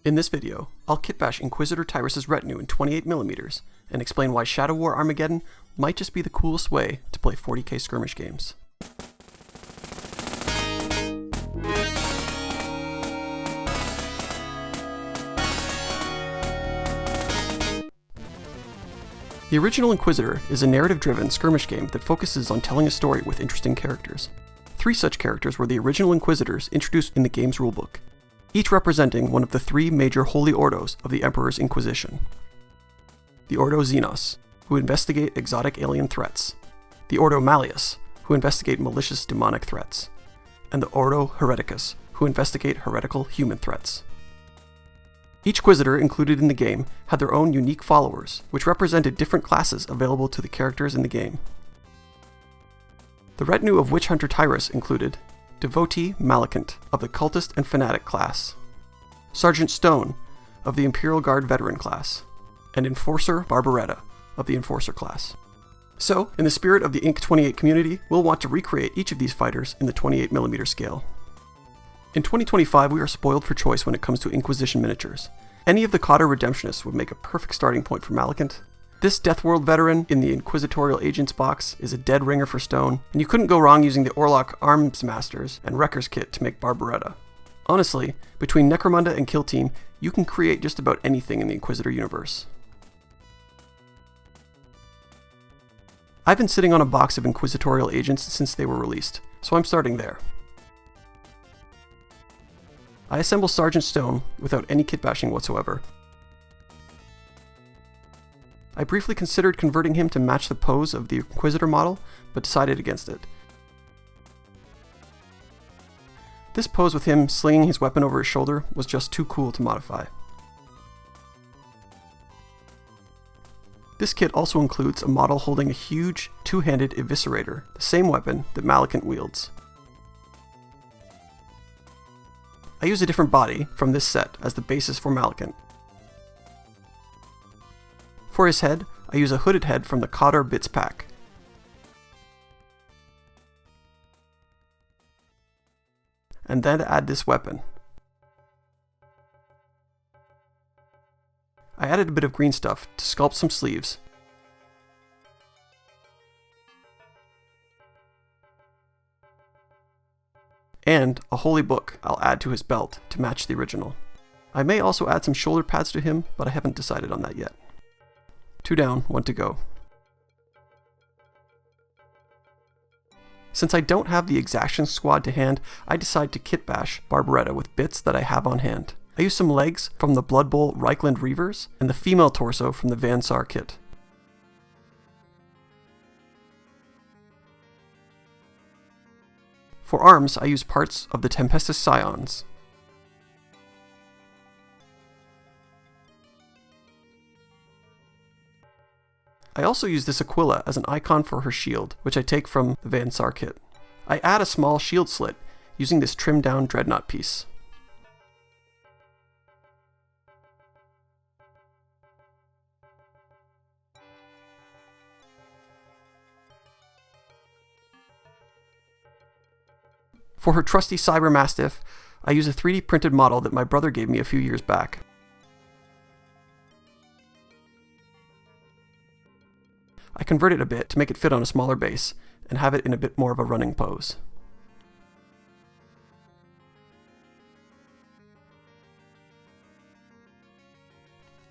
In this video, I'll kitbash Inquisitor Tyrus' Retinue in 28mm and explain why Shadow War Armageddon might just be the coolest way to play 40k skirmish games. The original Inquisitor is a narrative-driven skirmish game that focuses on telling a story with interesting characters. 3 such characters were the original Inquisitors introduced in the game's rulebook, each representing one of the 3 major holy ordos of the Emperor's Inquisition. The Ordo Xenos, who investigate exotic alien threats, the Ordo Malleus, who investigate malicious demonic threats, and the Ordo Hereticus, who investigate heretical human threats. Each Inquisitor included in the game had their own unique followers, which represented different classes available to the characters in the game. The retinue of Witch Hunter Tyrus included Devotee Malekith of the Cultist and Fanatic class, Sergeant Stone of the Imperial Guard Veteran class, and Enforcer Barbaretta of the Enforcer class. So, in the spirit of the Inq28 community, we'll want to recreate each of these fighters in the 28mm scale. In 2025, we are spoiled for choice when it comes to Inquisition miniatures. Any of the Cotter Redemptionists would make a perfect starting point for Malekith. This Deathworld veteran in the Inquisitorial Agents box is a dead ringer for Stone, and you couldn't go wrong using the Orlok Arms Masters and Wrecker's Kit to make Barbaretta. Honestly, between Necromunda and Kill Team, you can create just about anything in the Inquisitor universe. I've been sitting on a box of Inquisitorial Agents since they were released, so I'm starting there. I assemble Sergeant Stone without any kitbashing whatsoever. I briefly considered converting him to match the pose of the Inquisitor model, but decided against it. This pose with him slinging his weapon over his shoulder was just too cool to modify. This kit also includes a model holding a huge, 2-handed Eviscerator, the same weapon that Malekith wields. I use a different body from this set as the basis for Malekith. For his head, I use a hooded head from the Cotter Bits pack. And then add this weapon. I added a bit of green stuff to sculpt some sleeves. And a holy book I'll add to his belt to match the original. I may also add some shoulder pads to him, but I haven't decided on that yet. 2 down, 1 to go. Since I don't have the Exaction Squad to hand, I decide to kitbash Barbaretta with bits that I have on hand. I use some legs from the Blood Bowl Reichland Reavers and the female torso from the Van Saar kit. For arms, I use parts of the Tempestus Scions. I also use this Aquila as an icon for her shield, which I take from the Van Saar kit. I add a small shield slit using this trimmed down dreadnought piece. For her trusty Cyber Mastiff, I use a 3D printed model that my brother gave me a few years back. I convert it a bit to make it fit on a smaller base, and have it in a bit more of a running pose.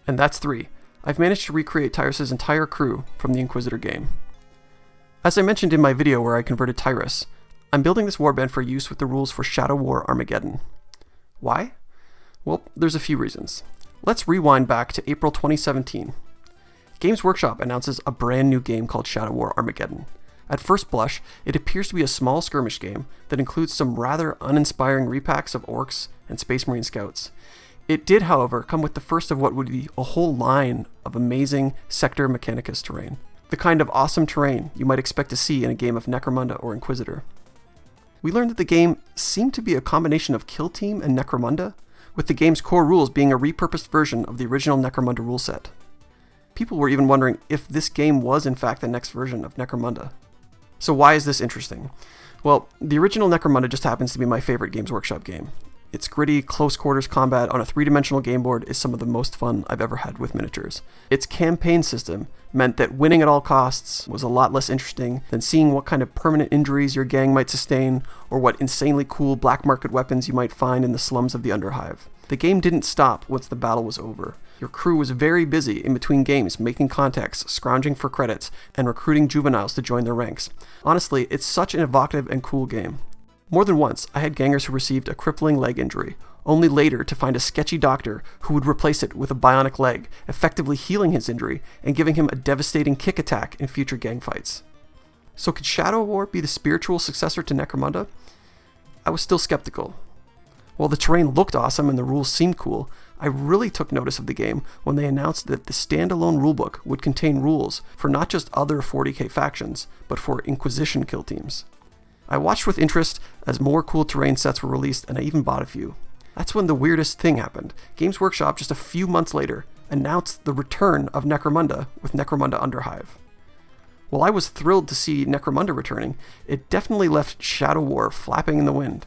And that's 3. I've managed to recreate Tyrus' entire crew from the Inquisitor game. As I mentioned in my video where I converted Tyrus, I'm building this warband for use with the rules for Shadow War Armageddon. Why? Well, there's a few reasons. Let's rewind back to April 2017. Games Workshop announces a brand new game called Shadow War Armageddon. At first blush, it appears to be a small skirmish game that includes some rather uninspiring repacks of orcs and Space Marine scouts. It did, however, come with the first of what would be a whole line of amazing Sector Mechanicus terrain. The kind of awesome terrain you might expect to see in a game of Necromunda or Inquisitor. We learned that the game seemed to be a combination of Kill Team and Necromunda, with the game's core rules being a repurposed version of the original Necromunda rule set. People were even wondering if this game was in fact the next version of Necromunda. So why is this interesting? Well, the original Necromunda just happens to be my favorite Games Workshop game. Its gritty, close-quarters combat on a three-dimensional game board is some of the most fun I've ever had with miniatures. Its campaign system meant that winning at all costs was a lot less interesting than seeing what kind of permanent injuries your gang might sustain, or what insanely cool black market weapons you might find in the slums of the Underhive. The game didn't stop once the battle was over. Your crew was very busy in between games, making contacts, scrounging for credits, and recruiting juveniles to join their ranks. Honestly, it's such an evocative and cool game. More than once, I had gangers who received a crippling leg injury, only later to find a sketchy doctor who would replace it with a bionic leg, effectively healing his injury and giving him a devastating kick attack in future gang fights. So could Shadow War be the spiritual successor to Necromunda? I was still skeptical. While the terrain looked awesome and the rules seemed cool, I really took notice of the game when they announced that the standalone rulebook would contain rules for not just other 40k factions, but for Inquisition kill teams. I watched with interest as more cool terrain sets were released, and I even bought a few. That's when the weirdest thing happened. Games Workshop, just a few months later, announced the return of Necromunda with Necromunda Underhive. While I was thrilled to see Necromunda returning, it definitely left Shadow War flapping in the wind.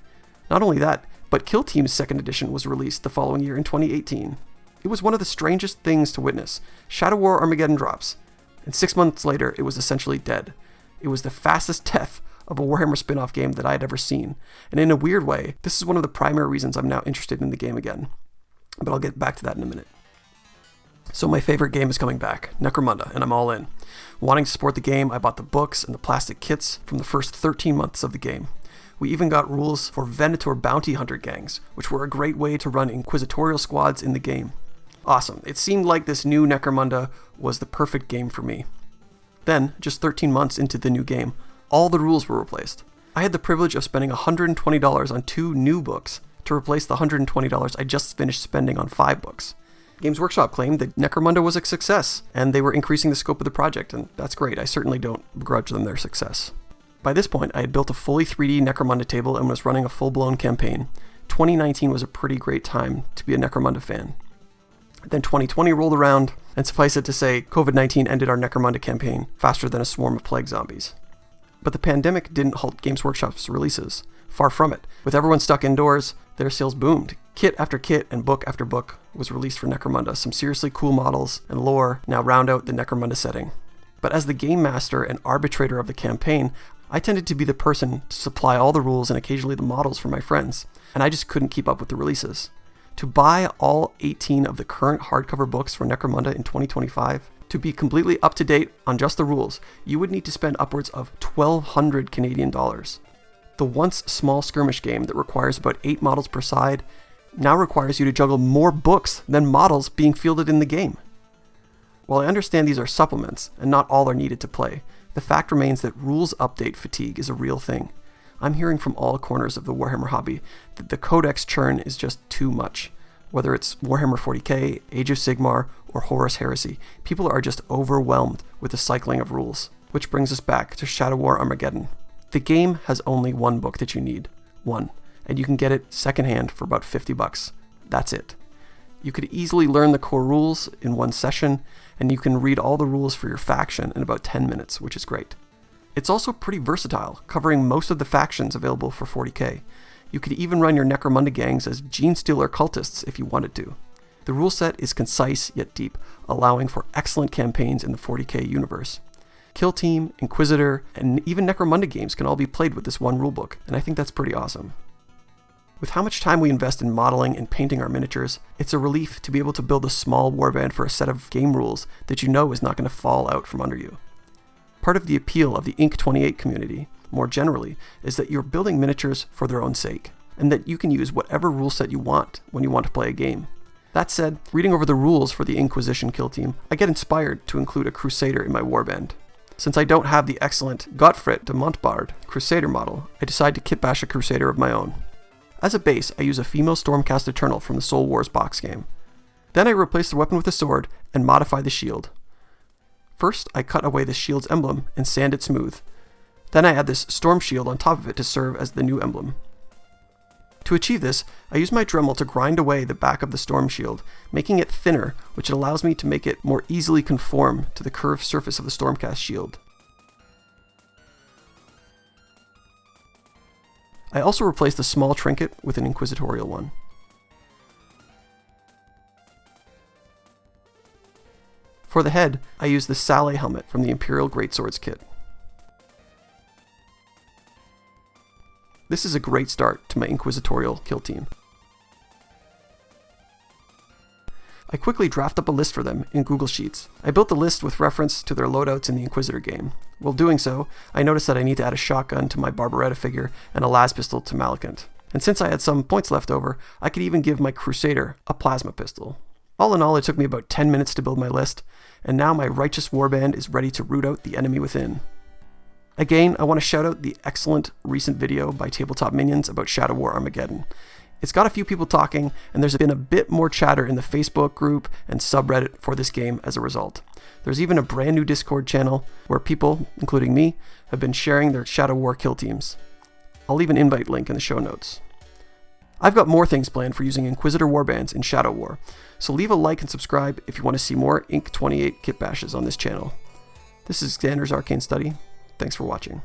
Not only that, but Kill Team's second edition was released the following year in 2018. It was one of the strangest things to witness. Shadow War Armageddon drops, and 6 months later it was essentially dead. It was the fastest death of a Warhammer spin-off game that I had ever seen, and in a weird way, this is one of the primary reasons I'm now interested in the game again. But I'll get back to that in a minute. So my favorite game is coming back, Necromunda, and I'm all in. Wanting to support the game, I bought the books and the plastic kits from the first 13 months of the game. We even got rules for Venator bounty hunter gangs, which were a great way to run inquisitorial squads in the game. Awesome. It seemed like this new Necromunda was the perfect game for me. Then, just 13 months into the new game, all the rules were replaced. I had the privilege of spending $120 on 2 new books to replace the $120 I just finished spending on 5 books. Games Workshop claimed that Necromunda was a success, and they were increasing the scope of the project, and that's great. I certainly don't begrudge them their success. By this point, I had built a fully 3D Necromunda table and was running a full-blown campaign. 2019 was a pretty great time to be a Necromunda fan. Then 2020 rolled around, and suffice it to say, COVID-19 ended our Necromunda campaign faster than a swarm of plague zombies. But the pandemic didn't halt Games Workshop's releases. Far from it. With everyone stuck indoors, their sales boomed. Kit after kit and book after book was released for Necromunda. Some seriously cool models and lore now round out the Necromunda setting. But as the game master and arbitrator of the campaign, I tended to be the person to supply all the rules and occasionally the models for my friends, and I just couldn't keep up with the releases. To buy all 18 of the current hardcover books for Necromunda in 2025, to be completely up to date on just the rules, you would need to spend upwards of 1,200 Canadian dollars. The once small skirmish game that requires about 8 models per side now requires you to juggle more books than models being fielded in the game. While I understand these are supplements and not all are needed to play, the fact remains that rules update fatigue is a real thing. I'm hearing from all corners of the Warhammer hobby that the codex churn is just too much. Whether it's Warhammer 40k, Age of Sigmar, or Horus Heresy, people are just overwhelmed with the cycling of rules. Which brings us back to Shadow War Armageddon. The game has only one book that you need. One. And you can get it secondhand for about $50. That's it. You could easily learn the core rules in one session, and you can read all the rules for your faction in about 10 minutes, which is great. It's also pretty versatile, covering most of the factions available for 40k. You could even run your Necromunda gangs as Genestealer cultists if you wanted to. The rule set is concise yet deep, allowing for excellent campaigns in the 40k universe. Kill Team, Inquisitor, and even Necromunda games can all be played with this one rulebook, and I think that's pretty awesome. With how much time we invest in modeling and painting our miniatures, it's a relief to be able to build a small warband for a set of game rules that you know is not going to fall out from under you. Part of the appeal of the Inq28 community, more generally, is that you're building miniatures for their own sake, and that you can use whatever rule set you want when you want to play a game. That said, reading over the rules for the Inquisition kill team, I get inspired to include a Crusader in my warband. Since I don't have the excellent Gottfried de Montbard Crusader model, I decide to kitbash a Crusader of my own. As a base, I use a female Stormcast Eternal from the Soul Wars box game. Then I replace the weapon with a sword and modify the shield. First, I cut away the shield's emblem and sand it smooth. Then I add this storm shield on top of it to serve as the new emblem. To achieve this, I use my Dremel to grind away the back of the storm shield, making it thinner, which allows me to make it more easily conform to the curved surface of the Stormcast shield. I also replaced the small trinket with an inquisitorial one. For the head, I used the Saleh helmet from the Imperial Greatswords kit. This is a great start to my inquisitorial kill team. I quickly draft up a list for them in Google Sheets. I built the list with reference to their loadouts in the Inquisitor game. While doing so, I noticed that I need to add a shotgun to my Barbaretta figure and a las pistol to Malekith. And since I had some points left over, I could even give my Crusader a plasma pistol. All in all, it took me about 10 minutes to build my list, and now my righteous warband is ready to root out the enemy within. Again, I want to shout out the excellent recent video by Tabletop Minions about Shadow War Armageddon. It's got a few people talking, and there's been a bit more chatter in the Facebook group and subreddit for this game as a result. There's even a brand new Discord channel where people, including me, have been sharing their Shadow War kill teams. I'll leave an invite link in the show notes. I've got more things planned for using Inquisitor warbands in Shadow War, so leave a like and subscribe if you want to see more Inq28 kit bashes on this channel. This is Xander's Arcane Study. Thanks for watching.